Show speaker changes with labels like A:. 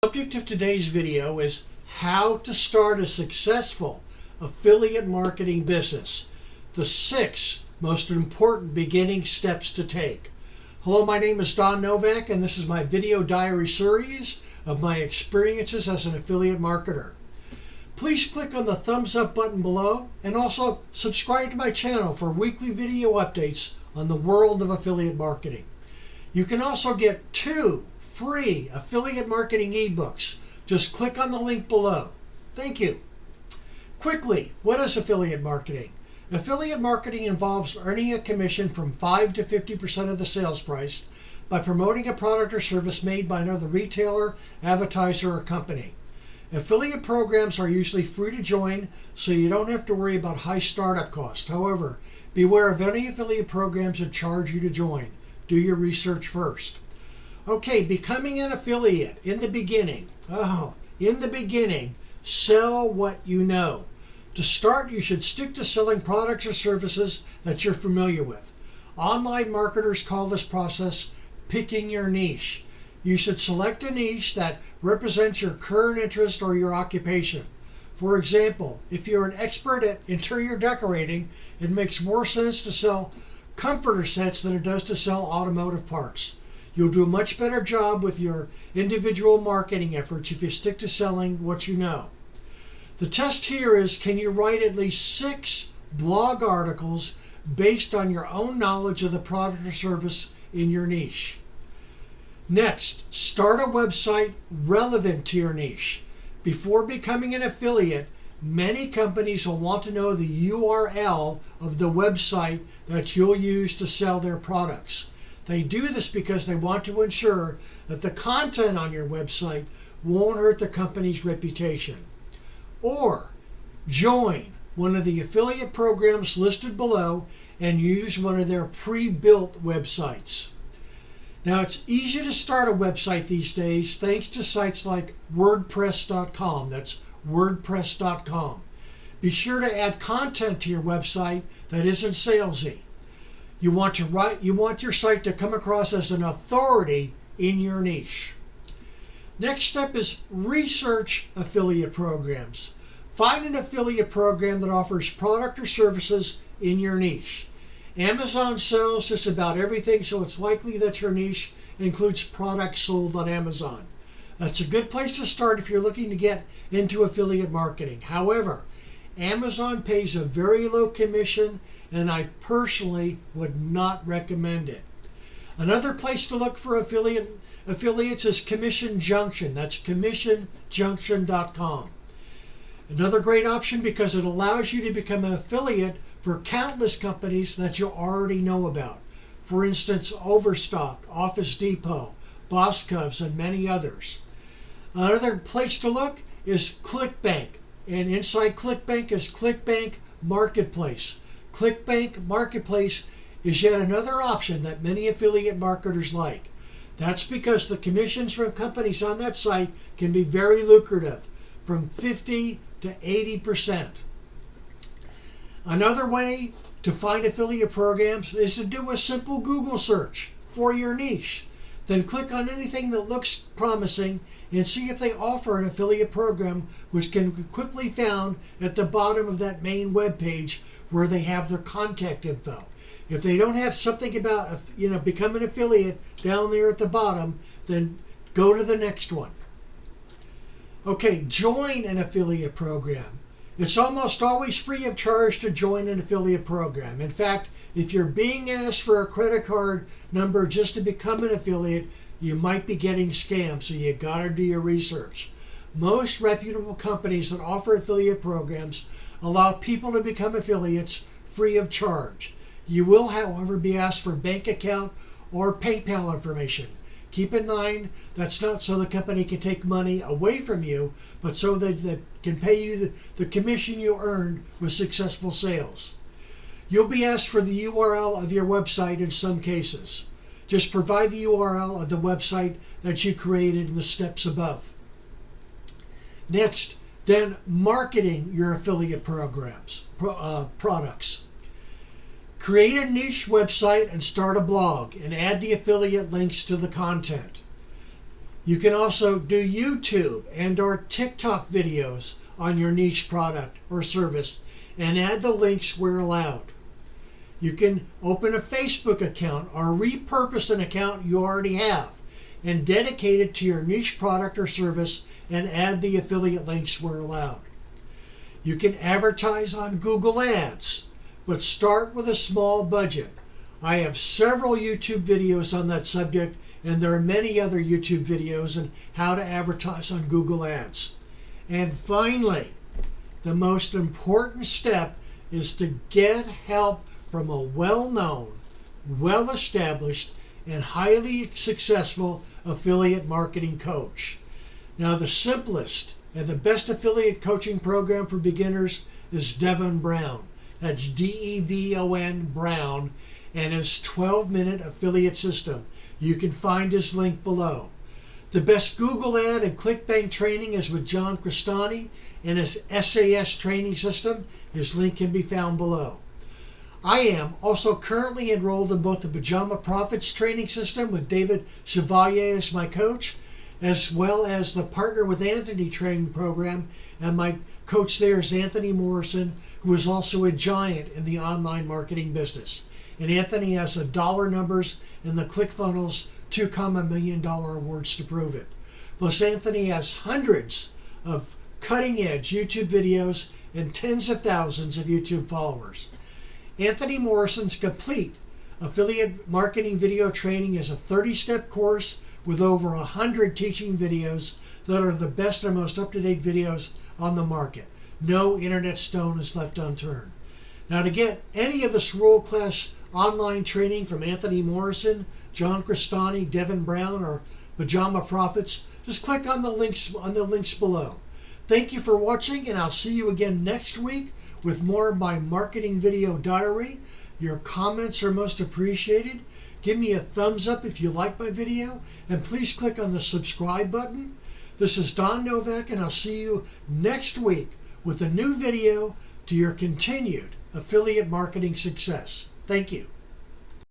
A: Subject of today's video is how to start a successful affiliate marketing business. The 6 most important beginning steps to take. Hello, my name is Novak, and this is my video diary series of my experiences as an affiliate marketer. Please click on the thumbs up button below and also subscribe to my channel for weekly video updates on the world of affiliate marketing. You can also get 2 free affiliate marketing ebooks. Just click on the link below. Thank you. Quickly, what is affiliate marketing? Affiliate marketing involves earning a commission from 5 to 50% of the sales price by promoting a product or service made by another retailer, advertiser, or company. Affiliate programs are usually free to join, so you don't have to worry about high startup costs. However, beware of any affiliate programs that charge you to join. Do your research first. Okay, becoming an affiliate in the beginning. Sell what you know. To start, you should stick to selling products or services that you're familiar with. Online marketers call this process picking your niche. You should select a niche that represents your current interest or your occupation. For example, if you're an expert at interior decorating, it makes more sense to sell comforter sets than it does to sell automotive parts. You'll do a much better job with your individual marketing efforts if you stick to selling what you know. The test here is, can you write at least 6 blog articles based on your own knowledge of the product or service in your niche? Next, start a website relevant to your niche. Before becoming an affiliate, many companies will want to know the URL of the website that you'll use to sell their products. They do this because they want to ensure that the content on your website won't hurt the company's reputation. Or join one of the affiliate programs listed below and use one of their pre-built websites. Now, it's easy to start a website these days thanks to sites like WordPress.com. That's WordPress.com. Be sure to add content to your website that isn't salesy. You want your site to come across as an authority in your niche. Next step is research affiliate programs. Find an affiliate program that offers product or services in your niche. Amazon sells just about everything, so it's likely that your niche includes products sold on Amazon. That's a good place to start if you're looking to get into affiliate marketing. However, Amazon pays a very low commission, and I personally would not recommend it. Another place to look for affiliates is Commission Junction. That's commissionjunction.com. Another great option because it allows you to become an affiliate for countless companies that you already know about. For instance, Overstock, Office Depot, Boscov's, and many others. Another place to look is ClickBank. And inside ClickBank is ClickBank Marketplace. ClickBank Marketplace is yet another option that many affiliate marketers like. That's because the commissions from companies on that site can be very lucrative, from 50 to 80%. Another way to find affiliate programs is to do a simple Google search for your niche. Then click on anything that looks promising and see if they offer an affiliate program, which can be quickly found at the bottom of that main web page where they have their contact info. If they don't have something about become an affiliate down there at the bottom, then go to the next one. Okay, join an affiliate program. It's almost always free of charge to join an affiliate program. In fact, if you're being asked for a credit card number just to become an affiliate, you might be getting scammed, so you gotta do your research. Most reputable companies that offer affiliate programs allow people to become affiliates free of charge. You will, however, be asked for bank account or PayPal information. Keep in mind, that's not so the company can take money away from you, but so that they can pay you the commission you earned with successful sales. You'll be asked for the URL of your website in some cases. Just provide the URL of the website that you created in the steps above. Next, then marketing your affiliate products. Create a niche website and start a blog and add the affiliate links to the content. You can also do YouTube and or TikTok videos on your niche product or service and add the links where allowed. You can open a Facebook account or repurpose an account you already have and dedicate it to your niche product or service and add the affiliate links where allowed. You can advertise on Google Ads, but start with a small budget. I have several YouTube videos on that subject, and there are many other YouTube videos on how to advertise on Google Ads. And finally, the most important step is to get help from a well-known, well-established, and highly successful affiliate marketing coach. Now, the simplest and the best affiliate coaching program for beginners is Devon Brown. That's Devon Brown, and his 12-minute affiliate system. You can find his link below. The best Google ad and ClickBank training is with John Crestani and his SAS training system. His link can be found below. I am also currently enrolled in both the Pajama Profits training system with David Chevalier as my coach, as well as the Partner with Anthony training program, and my coach there is Anthony Morrison, who is also a giant in the online marketing business. And Anthony has the dollar numbers and the ClickFunnels $2 million awards to prove it. Plus, Anthony has hundreds of cutting-edge YouTube videos and tens of thousands of YouTube followers. Anthony Morrison's complete affiliate marketing video training is a 30-step course with over 100 teaching videos that are the best and most up-to-date videos on the market. No internet stone is left unturned. Now, to get any of this world-class online training from Anthony Morrison, John Crestani, Devon Brown, or Pajama Profits, just click on the links below. Thank you for watching, and I'll see you again next week with more of my marketing video diary. Your comments are most appreciated. Give me a thumbs up if you like my video, and please click on the subscribe button. This is Don Novak, and I'll see you next week with a new video to your continued affiliate marketing success. Thank you.